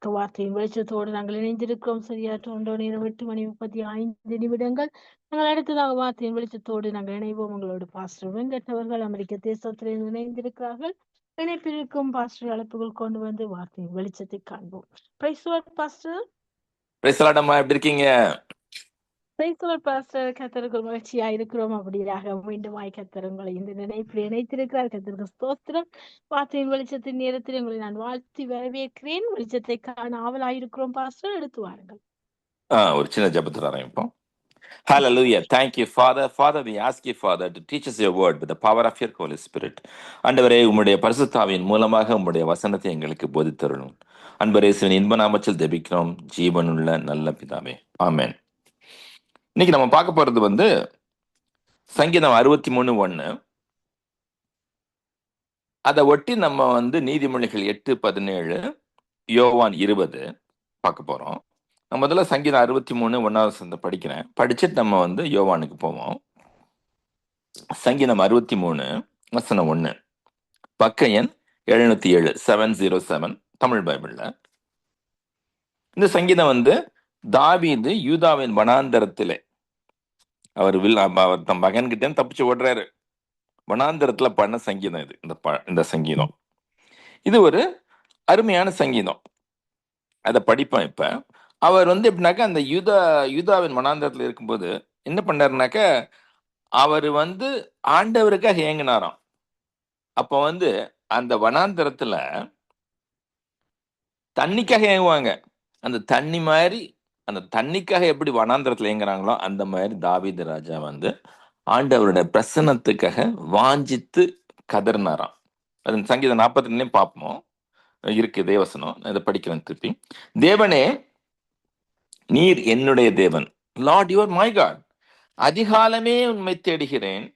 வார்த்தையின் வெளிச்சத்தோடு நாங்கள் இணைந்திருக்கிறோம். சரியா 8:35 நாங்கள் அடுத்ததாக வார்த்தையின் வெளிச்சத்தோடு நாங்கள் இணைவோம். உங்களோடு பாஸ்டர் வெங்கட் அவர்கள் அமெரிக்க தேசத்திலிருந்து இணைந்திருக்கிறார்கள். இணைப்பில் இருக்கும் பாஸ்டர் அழைப்புகள் கொண்டு வந்து வார்த்தையின் வெளிச்சத்தை காண்போம். Praise Lord pastor. Praise Lord அம்மா, எப்படி இருக்கீங்க? Praise Lord pastor. கர்த்தருக்கு மகிழ்ச்சியா இருக்கிறோம். அப்படியாக மீண்டுமாய் கர்த்தர் உங்களை இந்த நினைப்பில் இணைத்திருக்கிறார். கர்த்தருக்கு ஸ்தோத்திரம். வார்த்தையின் வெளிச்சத்தின் நேரத்தில் உங்களை நான் வாழ்த்தி வரவேற்கிறேன். வெளிச்சத்தை காண ஆவலாயிருக்கிறோம் பாஸ்டர். எடுத்து வாருங்கள். ஒரு சின்ன ஜெபத்துல ஆரம்பிப்போம். Hallelujah. Thank you, Father. Father, we ask you, Father, to teach us your word with the power of your Holy Spirit. ஆண்டவரே, உம்முடைய பரிசுத்தாவியின் மூலமாக உம்முடைய வசனத்தை எங்களுக்கு போதித்தருளும். அன்பரே, சிவன் இன்ப நாமத்தில் ஜெபிக்கிறோம், ஜீவனுள்ள நல்ல பிதாவே, ஆமென். இன்னைக்கு நம்ம பார்க்க போறது சங்கீதம் 63:1. அதை ஒட்டி நம்ம நீதிமொழிகள் 8:17, யோவான் 20 பார்க்க போறோம். நான் முதல்ல சங்கீதம் 63:1 படிக்கிறேன். படிச்சுட்டு நம்ம யோவானுக்கு போவோம். சங்கீதம் 63:1, பக்க எண் 707, 707 தமிழ் பைபிள்ல. இந்த சங்கீதம் தாவீது யூதாவின் வனாந்தரத்திலே அவர் தம் மகன்கிட்ட தப்பிச்சு ஓடுறாரு. வனாந்தரத்துல பண்ண சங்கீதம் இது. இந்த சங்கீதம் இது ஒரு அருமையான சங்கீதம். அதை படிப்பேன். இப்ப அவர் எப்படின்னாக்கா அந்த யூதாவின் வனாந்தரத்துல இருக்கும்போது என்ன பண்ணாருனாக்க, அவர் ஆண்டவருக்காக ஏங்கினாராம். அப்ப அந்த வனாந்தரத்துல தண்ணிக்காக ஏங்குவாங்க. அந்த தண்ணி மாதிரி, அந்த தண்ணிக்காக எப்படி வனாந்தரத்துல ஏங்குறாங்களோ அந்த மாதிரி தாவீது ராஜா ஆண்டவருடைய பிரசன்னத்துக்காக வாஞ்சித்து கதறினாராம். அது சங்கீதம் 42 பார்ப்போம், இருக்கு தேவசனம். இதை படிக்கிறேன் திருப்பி. தேவனே, நீர் என்னுடைய தேவன். Lord, you are my God. அதிகாலமே உண்மை தேடுகிறேன்.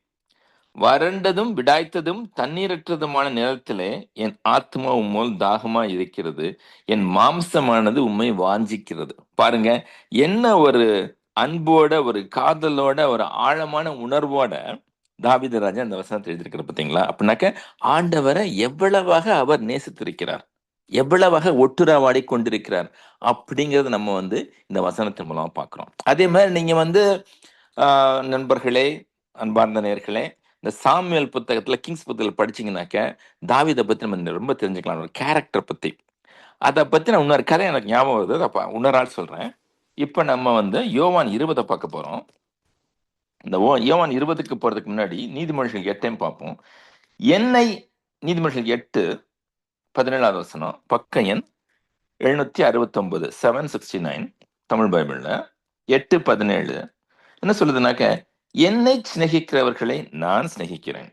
வறண்டதும் விடாய்த்ததும் தண்ணீரற்றதுமான நிலத்திலே என் ஆத்மா உம்மோல் தாகமா இருக்கிறது. என் மாம்சமானது உம்மை வாஞ்சிக்கிறது. பாருங்க, என்ன ஒரு அன்போட, ஒரு காதலோட, ஒரு ஆழமான உணர்வோட தாவீது ராஜா அந்த வசனத்தை எழுதியிருக்கிற பார்த்தீங்களா? அப்படின்னாக்க ஆண்டவரை எவ்வளவாக அவர் நேசித்திருக்கிறார், எவ்வளவாக ஒட்டுராவாடி கொண்டிருக்கிறார் அப்படிங்கிறது நம்ம இந்த வசனத்தின் மூலமா பார்க்கிறோம். அதே மாதிரி நீங்க நண்பர்களே, அன்பார்ந்த நேயர்களே, இந்த சாமுவேல் புத்தகத்துல, கிங்ஸ் புத்தகத்துல படிச்சீங்கன்னாக்க தாவீதை பத்தி நம்ம ரொம்ப தெரிஞ்சுக்கலாம், ஒரு கேரக்டர் பத்தி. அதை பத்தி நான் இன்னொரு கதை எனக்கு ஞாபகம் வருது, அப்ப இன்னொரு ஆள் சொல்றேன். இப்ப நம்ம யோவான் 20 பார்க்க போறோம். இந்த யோவான் 20க்கு போறதுக்கு முன்னாடி நீதிமொழிகள் 8 பார்ப்போம். என்னை நீதிமொழிகள் 8:17 வசனம், பக்க எண் 769, 769 தமிழ் பைபிள்ல. 8:17 என்ன சொல்லுதுனாக்க, என்னை சிநேகிக்கிறவர்களை நான் சிநேகிக்கிறேன்.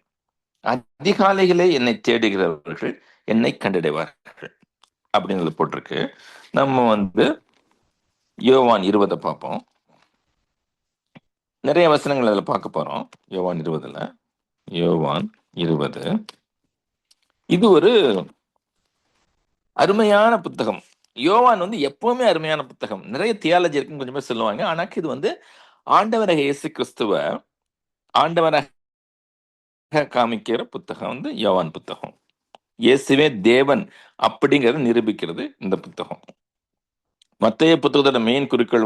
அதிகாலைகளே என்னை தேடுகிறவர்கள் என்னை கண்டடைவார்கள் அப்படிங்கிறது போட்டிருக்கு. நம்ம யோவான் 20 பார்ப்போம். நிறைய வசனங்கள் அதில் பார்க்க போறோம். யோவான் 20ல, யோவான் 20 இது ஒரு அருமையான புத்தகம். யோவான் எப்பவுமே அருமையான புத்தகம். நிறைய தியாலஜி இருக்குன்னு கொஞ்சம் பேர் சொல்லுவாங்க. ஆனாக்கு இது ஆண்டவராக இயேசு கிறிஸ்துவ ஆண்டவராக காமிக்கிற புத்தகம் யோவான் புத்தகம். இயேசுவே தேவன் அப்படிங்கிறத நிரூபிக்கிறது இந்த புத்தகம். மத்தேயு புத்தகத்தோட மெயின் குறிக்கோள்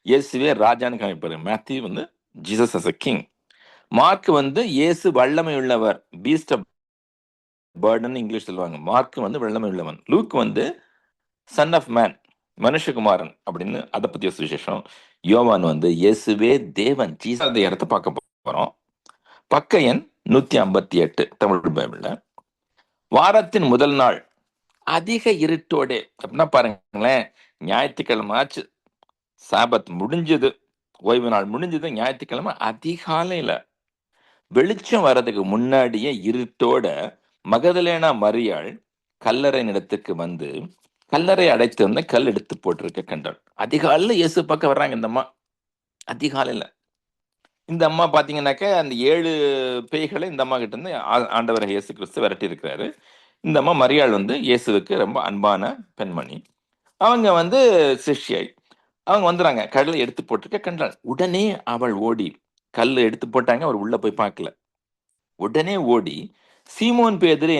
இயேசுவே ராஜான்னு காமிப்பாரு. Matthew Jesus as a king. Mark இயேசு வல்லமை உள்ளவர், பீஸ்ட் ஆஃப் பர்டன் இங்கிலீஷ் சொல்லுவாங்க. மார்க் வல்லமை உள்ளவன். லூக் சன் ஆஃப் மேன், மனுஷகுமாரன் அப்படின்னு அதை பத்தி சுவிசேஷம். யோவான் இயேசுவே தேவன், ஜீசஸ் இடத்த பார்க்க போறோம். பக்க எண் 158 தமிழ் பைபிள்ல. வாரத்தின் முதல் நாள் அதிக இருட்டோட, அப்படின்னா பாருங்களேன், ஞாயிற்றுக்கிழமை ஆச்சு, சாபத் முடிஞ்சது, ஓய்வு நாள் முடிஞ்சது, ஞாயிற்றுக்கிழமை அதிகாலையில வெளிச்சம் வர்றதுக்கு முன்னாடியே இருட்டோட மகதலேனா மரியாள் கல்லறை இடத்துக்கு கல்லறை அடைத்து கல் எடுத்து போட்டிருக்க கண்டாள். அதிகாலையில இயேசு பார்க்க வர்றாங்க இந்த அம்மா. அதிகாலையில இந்த அம்மா பாத்தீங்கன்னாக்க அந்த 7 பேய்களை இந்த அம்மா கிட்ட இருந்து ஆண்டவர் இயேசு கிறிஸ்து விரட்டி இருக்கிறாரு. இந்த அம்மா மரியாள் இயேசுவுக்கு ரொம்ப அன்பான பெண்மணி. அவங்க சிஷ்யை. அவங்க வந்துறாங்க, கடலை எடுத்து போட்டிருக்க கண்டாள். உடனே அவள் ஓடி, கல் எடுத்து போட்டாங்க, அவர் உள்ள போய் பார்க்கல. உடனே ஓடி சீமோன் பேதுரு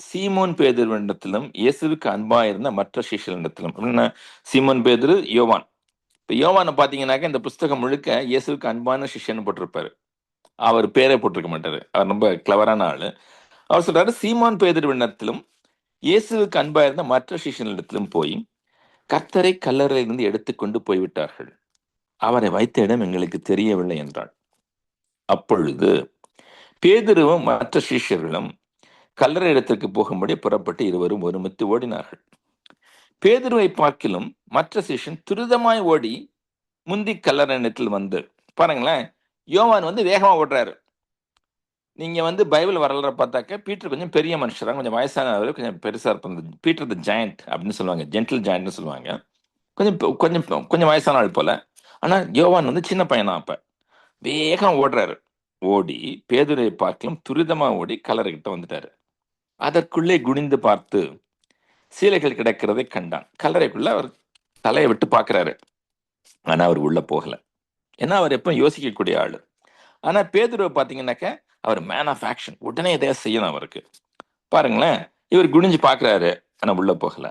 சீமோன் பேதுருவிடத்திலும் இயேசுவுக்கு அன்பா இருந்த மற்ற சிஷ்யர்களிடத்திலும். அப்படின்னா சீமோன் பேதுரு, யோவான். இப்ப யோவானை பாத்தீங்கன்னாக்க இந்த புஸ்தகம் முழுக்க இயேசுவுக்கு அன்பான சிஷ்யன்னு போட்டிருப்பாரு. அவர் பேரை போட்டிருக்க மாட்டாரு. அவர் ரொம்ப கிளவரான ஆளு. அவர் சொல்றாரு, சீமோன் பேதுருவிடத்திலும் இயேசுவுக்கு அன்பா இருந்த மற்ற சிஷ்யர்களிடத்திலும் போய் கர்த்தரை கல்லறையிலிருந்து எடுத்துக்கொண்டு போய்விட்டார்கள். அவரை வைத்த இடம் எங்களுக்கு தெரியவில்லை என்றாள். அப்பொழுது பேதுருவும் மற்ற சிஷ்யர்களும் கல்லறை இடத்திற்கு போகும்படி புறப்பட்டு இருவரும் ஒருமித்து ஓடினார்கள். பேதுருவை பார்க்கிலும் மற்ற சிஷ்யன் துரிதமாய் ஓடி முந்தி கல்லறை இடத்தில் வந்து. பாருங்களேன், யோவான் வேகமா ஓடுறாரு. நீங்க பைபிள் வரலாறு பார்த்தாக்க பீட்டர் கொஞ்சம் பெரிய மனுஷரா, கொஞ்சம் வயசானவர், கொஞ்சம் பெருசா இருப்பாங்க. பீட்டர் த ஜாயண்ட் அப்படின்னு சொல்லுவாங்க, ஜென்டில் ஜாயண்ட்னு சொல்லுவாங்க. கொஞ்சம் கொஞ்சம் கொஞ்சம் வயசான ஆள் போல. ஆனா யோவான் சின்ன பையனா அப்ப வேகம் ஓடுறாரு. ஓடி பேதுரை பார்க்கலாம் துரிதமா ஓடி கல்லறைகிட்ட வந்துட்டாரு. அதற்குள்ளே குனிந்து பார்த்து சீலைகள் கிடக்கிறதை கண்டான். கல்லறைக்குள்ள அவர் தலையை விட்டு பார்க்கிறாரு. ஆனா அவர் உள்ள போகல. ஏன்னா அவர் எப்ப யோசிக்கக்கூடிய ஆளு. ஆனா பேதுருவை பாத்தீங்கன்னாக்க அவர் மேன் ஆஃப் ஆக்ஷன், உடனே எதையா செய்யணும் அவருக்கு. பாருங்களேன், இவர் குனிஞ்சு பார்க்கிறாரு, ஆனா உள்ள போகல.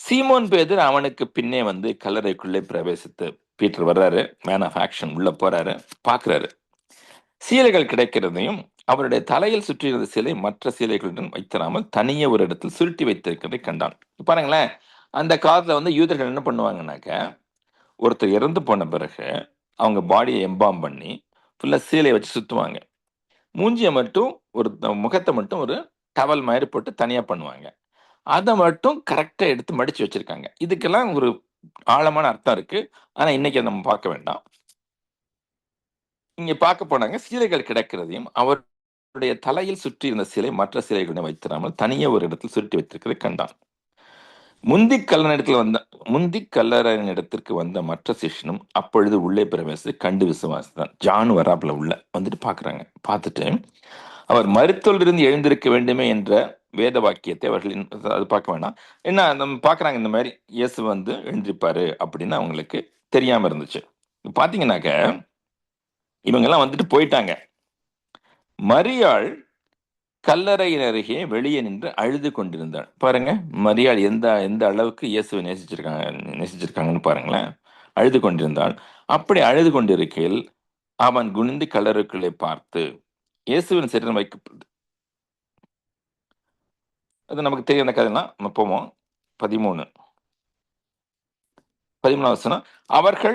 சீமோன் பேதுரு அவனுக்கு பின்னே கல்லறைக்குள்ளே பிரவேசித்து, பீட்டர் வர்றாரு, மேன் ஆஃப் ஆக்ஷன், உள்ள போறாரு, பார்க்கிறாரு. சீலைகள் கிடைக்கிறதையும் அவருடைய தலையில் சுற்றியிருந்த சிலை மற்ற சீலைகளுடன் வைத்திராமல் தனியே ஒரு இடத்தில் சுருட்டி வைத்திருக்கிறதை கண்டான். பாருங்களேன், அந்த காலத்துல யூதர்கள் என்ன பண்ணுவாங்கன்னாக்க, ஒருத்தர் இறந்து போன பிறகு அவங்க பாடியை எம்பாம் பண்ணி ஃபுல்லா சீலையை வச்சு சுத்துவாங்க. மூஞ்சியை மட்டும், ஒரு முகத்தை மட்டும் ஒரு டவல் மாதிரி போட்டு தனியா பண்ணுவாங்க. அதை மட்டும் கரெக்டா எடுத்து மடிச்சு வச்சிருக்காங்க. இதுக்கெல்லாம் ஒரு ஆழமான அர்த்தம் இருக்கு. ஆனா இன்னைக்கு நம்ம பார்க்க வேண்டாம். இங்க பார்க்க போனாங்க, சீலைகள் கிடக்கிறதையும் அவருடைய தலையில் சுற்றி இருந்த சிலை மற்ற சிலைகளுடன் வைத்திராமல் தனியே ஒரு இடத்தில் சுருட்டி வைத்திருக்கிறதை கண்டான். முந்தி கல்லறையின் இடத்திற்கு வந்த மற்ற சிஷ்யனும் அப்பொழுது உள்ளே பிரவேசி கண்டு விசுவாசித்தான். ஜான் வராப்புல உள்ள பாக்குறாங்க. பார்த்துட்டு அவர் மருத்துவரிலிருந்து எழுந்திருக்க வேண்டுமே என்ற வேத வாக்கியத்தை அவர்கள் அது பார்க்க வேண்டாம். என்ன நம்ம பாக்குறாங்க, இந்த மாதிரி இயேசு எழுந்திருப்பாரு அப்படின்னு அவங்களுக்கு தெரியாம இருந்துச்சு. பாத்தீங்கன்னாக்க இவங்கெல்லாம் போயிட்டாங்க. மரியாள் கல்லறையின் அருகே வெளியே நின்று அழுது கொண்டிருந்தாள். பாருங்க, மரியாள் எந்த எந்த அளவுக்கு இயேசுவை நேசிச்சிருக்காங்கன்னு பாருங்களேன். அழுது கொண்டிருந்தாள். அப்படி அழுது கொண்டிருக்கையில் அவன் குனிந்து கல்லறைக்குள்ளே பார்த்து இயேசுவின் சரீரம் வைக்கப்படுது. அது நமக்கு தெரியாத கதைலாம் நம்ம போவோம். 13 அவர்கள்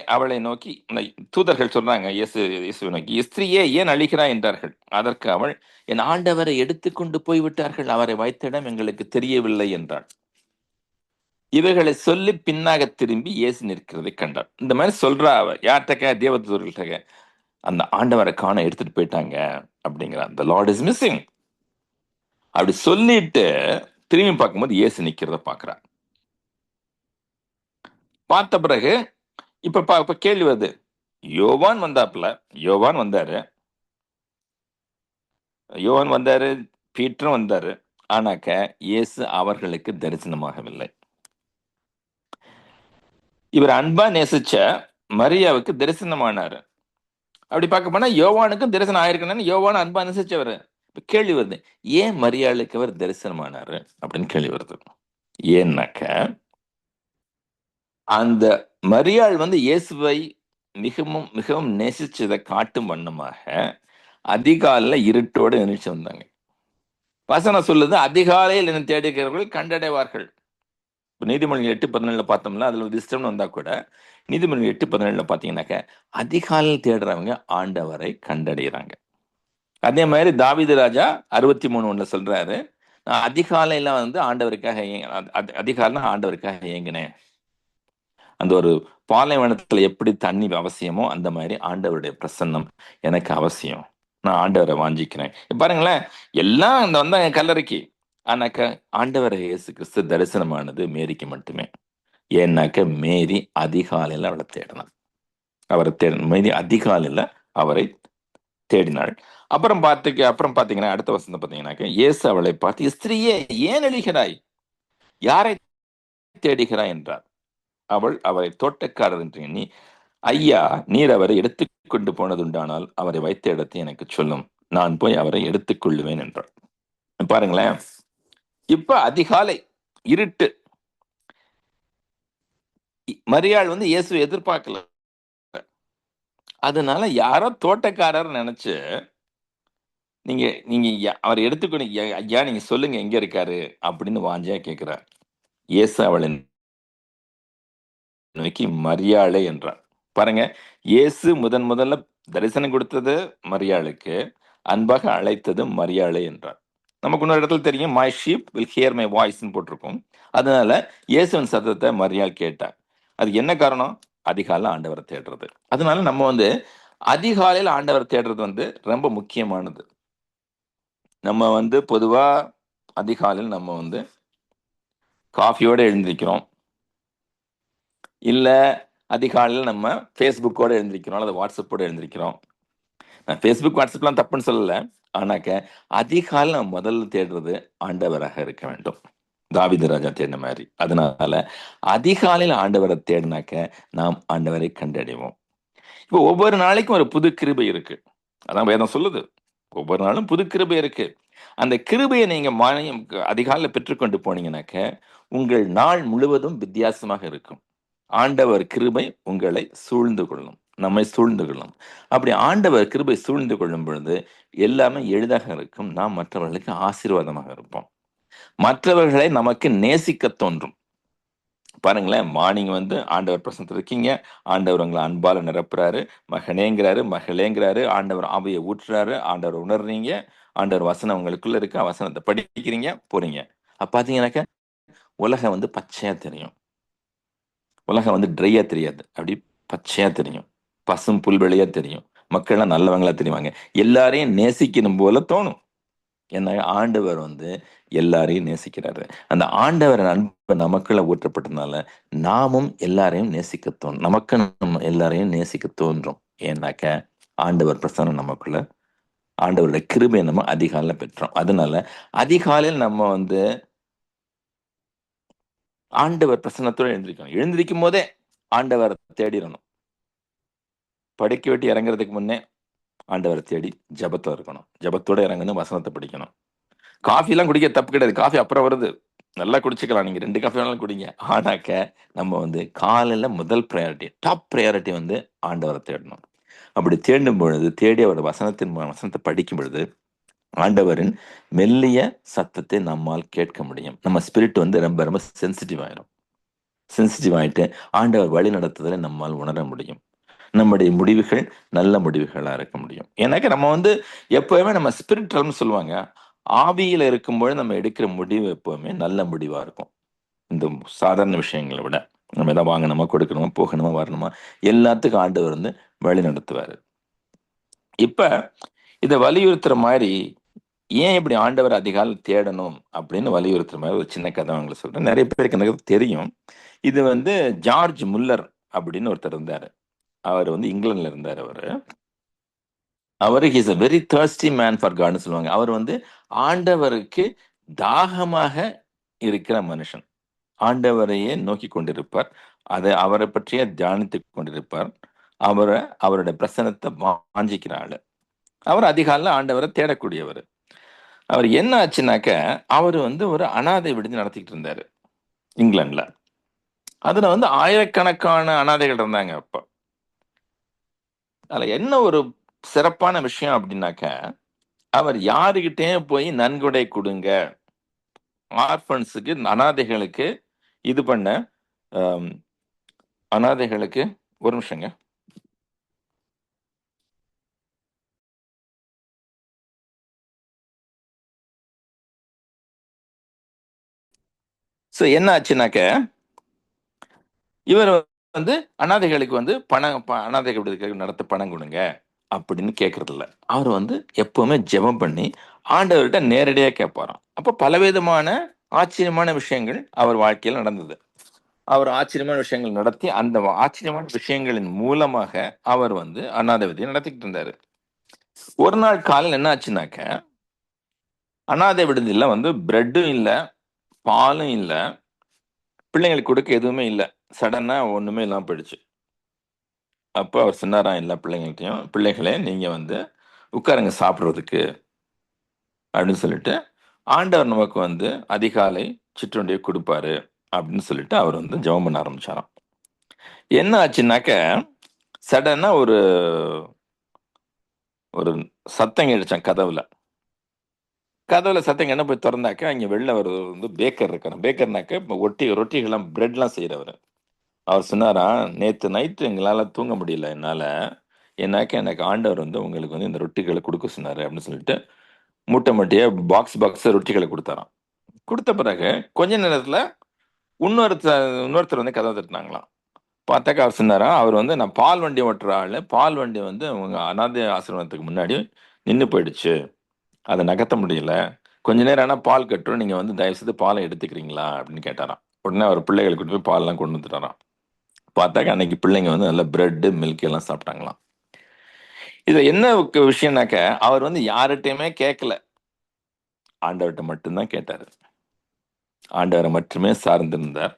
அவளை நோக்கி, தூதர்கள் சொல்றாங்க இயேசுவை நோக்கி, ஸ்திரீயே ஏன் அழிகிறாய் என்றார்கள். அதற்கு அவள், என் ஆண்டவரை எடுத்துக்கொண்டு போய்விட்டார்கள், அவரை வைத்த இடம் எங்களுக்கு தெரியவில்லை என்றாள். இவைகளை சொல்லி பின்னாக திரும்பி இயேசு நிற்கிறதை கண்டாள். இந்த மாதிரி சொல்றா அவ. யார்கிட்ட? தேவதூதர்கள்ட்ட. அந்த ஆண்டவரை காண எடுத்துட்டு போயிட்டாங்க அப்படிங்கிறான். the Lord is missing அப்படி சொல்லிட்டு திரும்பி பார்க்கும்போது இயேசு நிக்கிறத பாக்குறான். பார்த்த பிறகு இப்ப கேள்வி வருது. யோவான் வந்தாரு, பீட்டரும் வந்தாரு. ஆனாக்க இயேசு அவர்களுக்கு தரிசனமாகவில்லை. இவர் அன்பா நேசிச்ச மரியாவுக்கு தரிசனமானாரு. அப்படி பார்க்க போனா யோவானுக்கும் தரிசனம் ஆயிருக்கணும்னு யோவான் அன்பா நேசிச்சவர். இப்ப கேள்வி வருது, ஏன் மரியாளுக்கு அவர் தரிசனமானாரு அப்படின்னு கேள்வி வருது. ஏன்னாக்க அந்த மரியாள் இயேசுவை மிகவும் மிகவும் நேசிச்சதை காட்டும் வண்ணமாக அதிகாலையில இருட்டோடு நினைச்சு வந்தாங்க. வசனம் சொல்லுது, அதிகாலையில் என்ன தேடுகிறவர்கள் கண்டடைவார்கள். நீதிமொழி 8:17 பார்த்தோம்னா அதுல ஒரு இஷ்டம்னு வந்தா கூட நீதிமொழி 8:17 பாத்தீங்கன்னாக்க அதிகாலையில் தேடுறவங்க ஆண்டவரை கண்டடைகிறாங்க. அதே மாதிரி தாவீது ராஜா 63:1 சொல்றாரு, நான் அதிகாலையில ஆண்டவருக்காக அதிகாலையில ஆண்டவருக்காக ஏங்கினேன். அந்த ஒரு பாலைவனத்துல எப்படி தண்ணி அவசியமோ அந்த மாதிரி ஆண்டவருடைய பிரசன்னம் எனக்கு அவசியம், நான் ஆண்டவரை வாஞ்சிக்கிறேன். பாருங்களேன், எல்லாம் வந்தாங்க கல்லறைக்கு. ஆனாக்க ஆண்டவரை இயேசு கிறிஸ்து தரிசனமானது மேரிக்கு மட்டுமே. ஏன்னாக்க மேரி அதிகாலையில அவளை தேடினாள். மேரி அதிகாலையில அவரை தேடினாள். அப்புறம் பாத்தீங்கன்னா அடுத்த வசனம் பாத்தீங்கன்னாக்க இயேசு அவளை பார்த்து, ஸ்திரீயே ஏன் அழிகிறாய், யாரை தேடுகிறாய் என்றார். அவள் அவரை தோட்டக்காரர் என்று எண்ணி, ஐயா, நீர் அவரை எடுத்துக்கொண்டு போனதுண்டானால் அவரை வைத்த இடத்தை எனக்கு சொல்லும், நான் போய் அவரை எடுத்துக்கொள்ளுவேன் என்றாள். பாருங்களேன், இப்ப அதிகாலை இருட்டு. மரியாள் வந்து இயேசுவை எதிர்பார்க்கல. அதனால யாரோ தோட்டக்காரர் நினைச்சு நீங்க நீங்க அவர் எடுத்துக்கணும், ஐயா நீங்க சொல்லுங்க எங்க இருக்காரு அப்படின்னு வாஞ்சியா கேட்கிறார். இயேசு அவளை நோக்கி மரியாளே என்றார். பாருங்க, இயேசு முதல்ல தரிசனம் கொடுத்தது மரியாளுக்கு, அன்பாக அழைத்தது மரியாளே என்றார். நமக்கு இன்னொரு இடத்துல தெரியும், my sheep will hear my வாய்ஸ்ன்னு போட்டிருக்கும். அதனால இயேசுவின் சத்தத்தை மரியாள் கேட்டார். அது என்ன காரணம்? அதிகாலையில் ஆண்டவரை தேடுறது. அதனால நம்ம வந்து அதிகாலையில் ஆண்டவரை தேடுறது வந்து ரொம்ப முக்கியமானது. நம்ம வந்து பொதுவா அதிகாலையில் நம்ம வந்து காஃபியோட எழுந்திருக்கிறோம், இல்ல அதிகாலையில் நம்ம ஃபேஸ்புக்கோட எழுந்திருக்கிறோம், அல்லது வாட்ஸ்அப்போட எழுந்திருக்கிறோம். நான் ஃபேஸ்புக் வாட்ஸ்அப்லாம் தப்புன்னு சொல்லல. ஆனாக்க அதிகாலையில் நம்ம முதல்ல தேடுறது ஆண்டவராக இருக்க வேண்டும், தாவீது ராஜா தேடின மாதிரி. அதனால அதிகாலையில் ஆண்டவரை தேடினாக்க நாம் ஆண்டவரை கண்டடைவோம். இப்போ ஒவ்வொரு நாளைக்கும் ஒரு புது கிருபை இருக்கு. அதான் வேதம் சொல்லுது, ஒவ்வொரு நாளும் புது கிருபை இருக்கு. அந்த கிருபையை நீங்க அதிகாலையில் பெற்றுக்கொண்டு போனீங்கன்னாக்க உங்கள் நாள் முழுவதும் வித்தியாசமாக இருக்கும். ஆண்டவர் கிருபை உங்களை சூழ்ந்து கொள்ளும், நம்மை சூழ்ந்து கொள்ளும். அப்படி ஆண்டவர் கிருபை சூழ்ந்து கொள்ளும் பொழுது எல்லாமே எளிதாக இருக்கும். நாம் மற்றவர்களுக்கு ஆசீர்வாதமாக இருப்போம், மற்றவர்களை நமக்கு நேசிக்க தோன்றும். பாருங்களேன், மார்னிங் வந்து ஆண்டவர் பிரசனத்தில் இருக்கீங்க, ஆண்டவர் உங்களை அன்பால நிரப்புறாரு, மகனேங்கிறாரு, மகளேங்கிறாரு, ஆண்டவர் ஆவியை ஊற்றுறாரு, ஆண்டவர் உணர்றீங்க, ஆண்டவர் வசனம் உங்களுக்குள்ள இருக்கு, வசனத்தை படிக்கிறீங்க, போறீங்க. அப்ப பாத்தீங்கன்னாக்க உலகம் வந்து பச்சையா தெரியும், உலகம் வந்து ட்ரையா தெரியாது, அப்படி பச்சையா தெரியும், பசும் புல்வெளியா தெரியும், மக்கள்லாம் நல்லவங்களா தெரியுவாங்க, எல்லாரையும் நேசிக்கணும் போல தோணும். ஏன்னா ஆண்டவர் வந்து எல்லாரையும் நேசிக்கிறாரு. அந்த ஆண்டவர் அன்பு நமக்குள்ள ஊற்றப்பட்டதுனால நாமும் எல்லாரையும் நேசிக்க தோணும், நமக்கு நம்ம எல்லாரையும் நேசிக்க தோன்றும். ஏன்னாக்க ஆண்டவர் பிரசன்னம் நமக்குள்ள, ஆண்டவருடைய கிருபை நம்ம அதிகாலையில் பெற்றோம். அதனால அதிகாலையில் நம்ம வந்து ஆண்டவர் பிரசன்னத்தோடு எழுந்திருக்கணும். எழுந்திருக்கும் போதே ஆண்டவரை தேடிடணும். படுக்க விட்டு இறங்குறதுக்கு முன்னே ஆண்டவரை தேடி ஜபத்தோட இருக்கணும், ஜபத்தோட இறங்கணும், வசனத்தை படிக்கணும். காஃபி எல்லாம் குடிக்க தப்பு கிடையாது, காஃபி அப்புறம் வருது, நல்லா குடிச்சுக்கலாம், நீங்க 2 காஃபி வேணாலும் குடிங்க. ஆனாக்க நம்ம வந்து காலையில முதல் ப்ரையாரிட்டி, டாப் ப்ரையாரிட்டி வந்து ஆண்டவரை தேடணும். அப்படி தேடும் பொழுது, தேடி அவரோட வசனத்தை படிக்கும் பொழுது ஆண்டவரின் மெல்லிய சத்தத்தை நம்மால் கேட்க முடியும். நம்ம ஸ்பிரிட் வந்து ரொம்ப ரொம்ப சென்சிட்டிவ் ஆயிரும். சென்சிட்டிவ் ஆயிட்டு ஆண்டவர் வழி நடத்துதலை நம்மால் உணர முடியும். நம்முடைய முடிவுகள் நல்ல முடிவுகளா இருக்க முடியும். ஏன்னாக்க நம்ம வந்து எப்பவுமே நம்ம ஸ்பிரிச்சுவல்னு சொல்லுவாங்க, ஆவியில இருக்கும்போது நம்ம எடுக்கிற முடிவு எப்பவுமே நல்ல முடிவா இருக்கும். இந்த சாதாரண விஷயங்களை விட நம்ம எதாவது வாங்கணுமா, கொடுக்கணுமா, போகணுமா, வரணுமா, எல்லாத்துக்கும் ஆண்டவர் வந்து வழி நடத்துவாரு. இப்ப இதை வலியுறுத்துற மாதிரி, ஏன் இப்படி ஆண்டவர் அதிகாலை தேடணும் அப்படின்னு வலியுறுத்துற மாதிரி ஒரு சின்ன கதை அவங்களை சொல்றேன். நிறைய பேருக்கு இந்த கதை தெரியும். இது வந்து ஜார்ஜ் முல்லர் அப்படின்னு ஒருத்தர் இருந்தாரு. அவர் வந்து இங்கிலாந்துல இருந்தார். அவரு he's a very thirsty man for காட்னு சொல்லுவாங்க. அவர் வந்து ஆண்டவருக்கு தாகமாக இருக்கிற மனுஷன். ஆண்டவரையே நோக்கி கொண்டிருப்பார், அதை அவரை பற்றிய தியானித்துக் கொண்டிருப்பார், அவருடைய பிரசனத்தை வாஞ்சிக்கிற ஆளு. அவர் அதிகாலையில் ஆண்டவரை தேடக்கூடியவர். அவர் என்ன ஆச்சுனாக்க, அவர் வந்து ஒரு அனாதை விடுதி நடத்திக்கிட்டு இருந்தாரு இங்கிலாந்துல. அதுல வந்து ஆயிரக்கணக்கான அனாதைகள் இருந்தாங்க அப்ப. அதுல என்ன ஒரு சிறப்பான விஷயம் அப்படின்னாக்க, அவர் யாருகிட்டே போய் நன்கொடை கொடுங்க, ஆர்பன்ஸுக்கு, அனாதைகளுக்கு இது பண்ண, அனாதைகளுக்கு, ஒரு நிமிஷங்க, ஸோ என்ன ஆச்சுனாக்க, இவர் வந்து அனாதைகளுக்கு வந்து அனாதைகள் விடுதிகளுக்கு நடத்த பணம் கொடுங்க அப்படின்னு கேட்கறது இல்லை. அவர் வந்து எப்பவுமே ஜெபம் பண்ணி ஆண்டவர்கிட்ட நேரடியாக கேட்பாராம். அப்போ பலவிதமான ஆச்சரியமான விஷயங்கள் அவர் வாழ்க்கையில் நடந்தது. அவர் ஆச்சரியமான விஷயங்கள் நடத்தி, அந்த ஆச்சரியமான விஷயங்களின் மூலமாக அவர் வந்து அனாதை விடுதியை நடத்திக்கிட்டு இருந்தாரு. ஒரு நாள் காலையில் என்ன ஆச்சுனாக்க, அனாதை விடுதியில் வந்து பிரெட்டும் இல்லை, பாலும் இல்லை, பிள்ளைங்களுக்கு கொடுக்க எதுவுமே இல்லை. சடனா ஒண்ணுமே இல்லாம போயிடுச்சு. அப்போ அவர் சொன்னாராம் எல்லா பிள்ளைங்களே, நீங்க வந்து உட்காருங்க சாப்பிட்றதுக்கு அப்படின்னு சொல்லிட்டு ஆண்டவர் நமக்கு வந்து அதிகாலை சிற்றுண்டியை கொடுப்பாரு அப்படின்னு சொல்லிட்டு அவர் வந்து ஜெபம் பண்ண ஆரம்பிச்சாராம். என்ன ஆச்சுன்னாக்க சடனா ஒரு ஒரு சத்தம் கேட்டுச்சான் கதவுல. கதவுல சத்தம் என்ன போய் திறந்தாக்க அங்க வெளில ஒரு வந்து பேக்கர் இருக்காரு. பேக்கர்னாக்க இப்ப ரொட்டிகள்லாம் பிரெட்லாம் செய்யறவர். அவர் சொன்னாரா, நேத்து நைட்டு எங்களால தூங்க முடியல என்னால. எனக்கு ஆண்டவர் வந்து உங்களுக்கு வந்து இந்த ரொட்டிகளை கொடுக்க சொன்னாரு அப்படின்னு சொல்லிட்டு மூட்டை மூட்டையா பாக்ஸ் ரொட்டிகளை கொடுத்தாராம். கொடுத்த பிறகு கொஞ்ச நேரத்துல இன்னொருத்தர் வந்து கதவை தட்டினாங்களாம். பார்த்தாக்கா அவர் சொன்னாரா, அவர் வந்து நான் பால் வண்டி ஓட்டுற ஆளு. பால் வண்டி வந்து உங்க அனாதை ஆசிரமத்துக்கு முன்னாடி நின்று போயிடுச்சு. அதை நகர்த்த முடியல. கொஞ்ச நேரம் ஆனா பால் கட்டுரும். நீங்க வந்து தயவு செய்து பாலை எடுத்துக்கிறீங்களா அப்படின்னு கேட்டாராம். உடனே அவர் பிள்ளைகளை கூட்டு போய் பால்லாம் கொண்டு வந்துட்டாராம். பார்த்தாக்கா அன்னைக்கு பிள்ளைங்க வந்து நல்ல பிரெட் மில்க் எல்லாம் சாப்பிட்டாங்களாம். இது என்ன விஷயம்னாக்க அவர் வந்து யார்கிட்டயுமே கேட்கல, ஆண்டவர்கிட்ட மட்டும்தான் கேட்டாரு. ஆண்டவரை மட்டுமே சார்ந்திருந்தார்.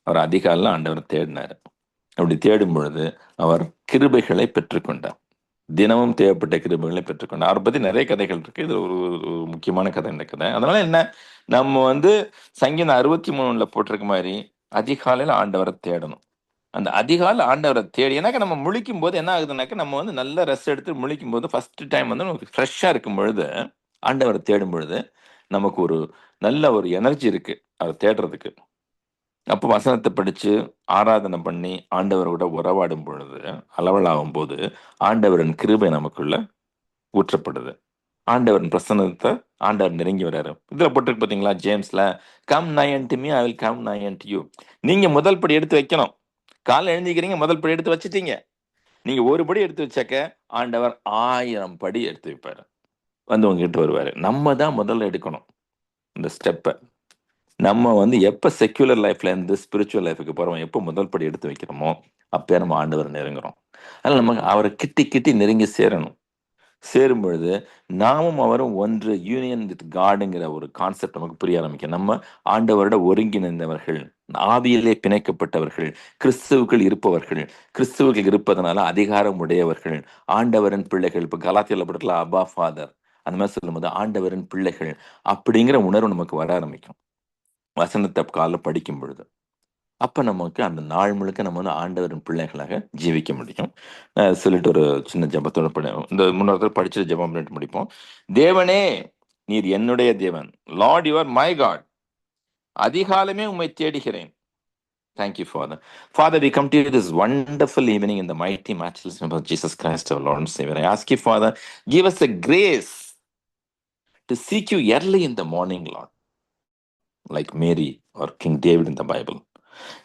அவர் அதிகாலையில் ஆண்டவரை தேடினார். அப்படி தேடும் பொழுது அவர் கிருபைகளை பெற்றுக்கொண்டார். தினமும் தேவைப்பட்ட கிருபைகளை பெற்றுக்கொண்டார். அவரை பத்தி நிறைய கதைகள் இருக்கு. இது ஒரு ஒரு முக்கியமான கதை இந்த கதை. அதனால என்ன, நம்ம வந்து சங்கீதம் 63 போட்டிருக்க மாதிரி அதிகாலையில் ஆண்டவரை தேடணும். அந்த அதிகாலை ஆண்டவரை தேடி, ஏன்னாக்க நம்ம முழிக்கும் போது என்ன ஆகுதுனாக்க நம்ம வந்து நல்ல ரெஸ்ட் எடுத்து முழிக்கும் போது ஃபர்ஸ்ட் டைம் வந்து நமக்கு ஃப்ரெஷ்ஷா இருக்கும் பொழுது ஆண்டவரை தேடும் பொழுது நமக்கு ஒரு நல்ல ஒரு எனர்ஜி இருக்கு அதை தேடுறதுக்கு. அப்போ வசனத்தை படிச்சு ஆராதனை பண்ணி ஆண்டவரோட உறவாடும் பொழுது அளவலாகும் போது ஆண்டவரின் கிருபை நமக்குள்ள ஊற்றப்படுது. ஆண்டவரின் பிரசன்னத்தை ஆண்டவர் நெருங்கி வர்றாரு. இதுல போட்டிருக்கு பாத்தீங்களா, ஜேம்ஸ்ல, கம் நை and me I will come நை அன்டு யூ. நீங்க முதல் படி எடுத்து வைக்கணும். காலை எழுந்திக்கிறீங்க, முதல் படி எடுத்து வச்சுட்டீங்க. நீங்க ஒரு படி எடுத்து வச்சாக்க ஆண்டவர் 1000 படி எடுத்து வைப்பாரு, வந்து உங்ககிட்ட வருவாரு. நம்ம தான் முதல்ல எடுக்கணும் இந்த ஸ்டெப்பை. நம்ம வந்து எப்ப செக்யூலர் லைஃப்ல இருந்து ஸ்பிரிச்சுவல் லைஃபுக்கு போறோம், எப்போ முதல் படி எடுத்து வைக்கிறோமோ அப்பயே நம்ம ஆண்டவர் நெருங்குறோம். அதனால நம்ம அவரை கிட்டி கிட்டி நெருங்கி சேரணும். சேரும் பொழுது நாமும் அவரும் ஒன்று, யூனியன் வித் காடுங்கிற ஒரு கான்செப்ட் நமக்கு புரிய ஆரம்பிக்கும். நம்ம ஆண்டவரோட ஒருங்கிணைந்தவர்கள், ஆவியிலே பிணைக்கப்பட்டவர்கள், கிறிஸ்துவுக்குள் இருப்பவர்கள், கிறிஸ்துவுக்குள் இருப்பதனால அதிகாரம் உடையவர்கள், ஆண்டவரின் பிள்ளைகள். இப்ப கலாத்தியில படத்துல அப்பா ஃபாதர் அந்த மாதிரி சொல்லும்போது ஆண்டவரின் பிள்ளைகள் அப்படிங்கிற உணர்வு நமக்கு வர ஆரம்பிக்கும் வசனத்தை காலைல படிக்கும் பொழுது. அப்ப நமக்கு அந்த நாள் முழுக்க நம்ம வந்து ஆண்டவரின் பிள்ளைகளாக ஜீவிக்க முடியும். சொல்லிட்டு ஒரு சின்ன ஜெபத்தோட இந்த முன்னோர்கள் படிச்சு ஜெபம் பண்ணிட்டு முடிப்போம். தேவனே, நீர் என்னுடைய தேவன். Lord, you are my God. அதிகாலமே உம்மை தேடுகிறேன். Thank you, Father. Father, we come to you this wonderful evening in the mighty, matchless name of Jesus Christ, our Lord and Savior. I ask you, Father, give us a grace to seek you early in the morning, Lord, like Mary or King David in the Bible.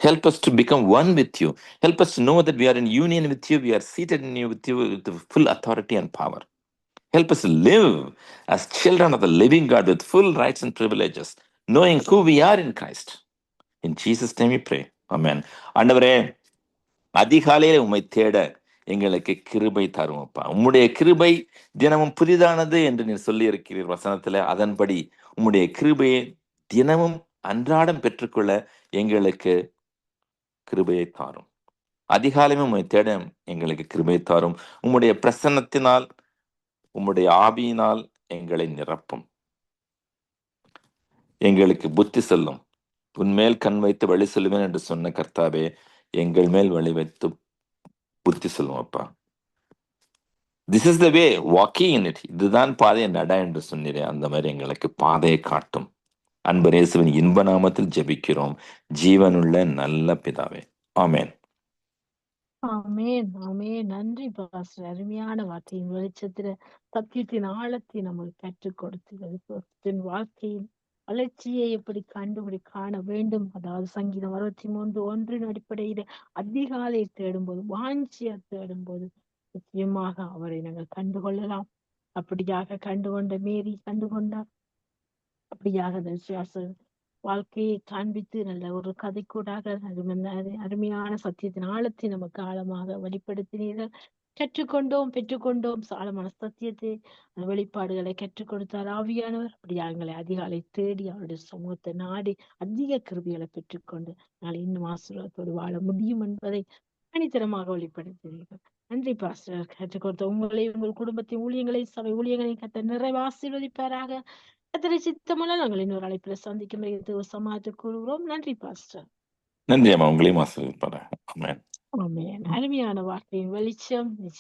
Help us to become one with you. Help us to know that we are in union with you. We are seated in you with you with the full authority and power. Help us to live as children of the living God with full rights and privileges, knowing who we are in Christ. In Jesus' name we pray. Amen. ஆண்டவரே, அதிகாலையில உம்மை தேட எங்களுக்கு கிருபை தருவோம்ப்பா. உம்முடைய கிருபை தினமும் புதிதானது என்று நீர் சொல்லி இருக்கிறீர் வசனத்துல. அதன்படி உம்முடைய கிருபையை தினமும் அன்றாடம் பெற்றுக்கொள்ள எங்களுக்கு கிருபையை தாரும். அதிகாலையும் உம்மை தேட எங்களுக்கு கிருபை தாரும். உம்முடைய பிரசன்னத்தினால், உம்முடைய ஆவியினால் எங்களை நிரப்பும். எங்களுக்கு புத்தி சொல்லும். உன்மேல் கண் வைத்து வழி சொல்லுவேன் என்று சொன்ன கர்த்தாவே, எங்கள் மேல் வழி வைத்து புத்தி சொல்லும் அப்பா. This is the way, walking in it. இதுதான் பாதையை நட என்று சொன்னீரே, அந்த மாதிரி எங்களுக்கு பாதையை காட்டும். அன்பர் இயேசுவின் இன்ப நாமத்தில் ஜெபிக்கிறோம் ஜீவனுள்ள நல்ல பிதாவே. ஆமென். ஆமென், ஆமென். நன்றி பாஸ்டர். அருமையான வார்த்தையின் வெளிச்சத்துல சத்தியத்தின் ஆழத்தை நமக்கு கற்றுக் கொடுத்து வாழ்க்கையின் வளர்ச்சியை எப்படி கண்டுபிடி காண வேண்டும். அதாவது சங்கீதம் 63:1 அடிப்படையில அதிகாலை தேடும்போது, வாஞ்சியா தேடும்போது நிச்சயமாக அவரை நாங்கள் கண்டுகொள்ளலாம். அப்படியாக கண்டுகொண்ட மேரி கண்டுகொண்டார். அப்படியாக அந்த விசுவாச வாழ்க்கையை காண்பித்து நல்ல ஒரு கதைக்கூடாக அருமையான சத்தியத்தின் ஆழத்தை நமக்கு ஆழமாக வெளிப்படுத்தினீர்கள். கற்றுக்கொண்டோம், பெற்றுக்கொண்டோம். ஆழமான சத்தியத்தை, வெளிப்பாடுகளை கற்றுக் கொடுத்தார் ஆவியானவர். அப்படியா எங்களை அதிகாலை தேடி அவருடைய சமூகத்தை நாடி அதிக கிருபிகளை பெற்றுக்கொண்டு நாளை இன்னும் ஆசீர்வாதத்தோடு வாழ முடியும் என்பதை தனித்தரமாக வெளிப்படுத்தினீர்கள். நன்றி பாஸ்டர். கற்றுக் கொடுத்த உங்களை, உங்கள் குடும்பத்தின் ஊழியங்களை, சபை ஊழியங்களை கத்த நிறைவு ஆசீர்வதிப்பாராக. கர்த்தரை சித்தமுள்ள நாங்கள் இன்னொரு அழைப்பில் சந்திக்கும் சமாளித்து கூறுகிறோம். நன்றி பாஸ்டர். நன்றி அம்மா, உங்களையும் ஆசீர்வதிப்பாராக. ஆமென். ஆமென். அருமையான வார்த்தையின் வெளிச்சம்.